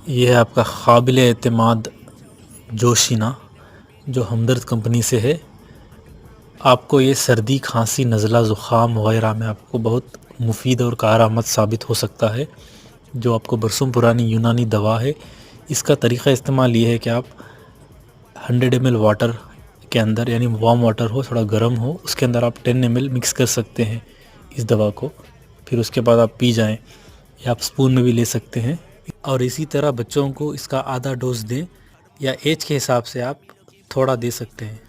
ये है आपका काबिल एतमाद जोशिना, जो हमदर्द कंपनी से है। आपको ये सर्दी, खांसी, नज़ला, ज़ुकाम वगैरह में आपको बहुत मुफीद और कारआमद साबित हो सकता है। जो आपको बरसों पुरानी यूनानी दवा है। इसका तरीक़ा इस्तेमाल ये है कि आप 100 ml वाटर के अंदर, यानी वार्म वाटर हो, थोड़ा गर्म हो, उसके अंदर आप 10 ml मिक्स कर सकते हैं इस दवा को। फिर उसके बाद आप पी जाएं, या आप स्पून में भी ले सकते हैं। और इसी तरह बच्चों को इसका आधा डोज दें, या एज के हिसाब से आप थोड़ा दे सकते हैं।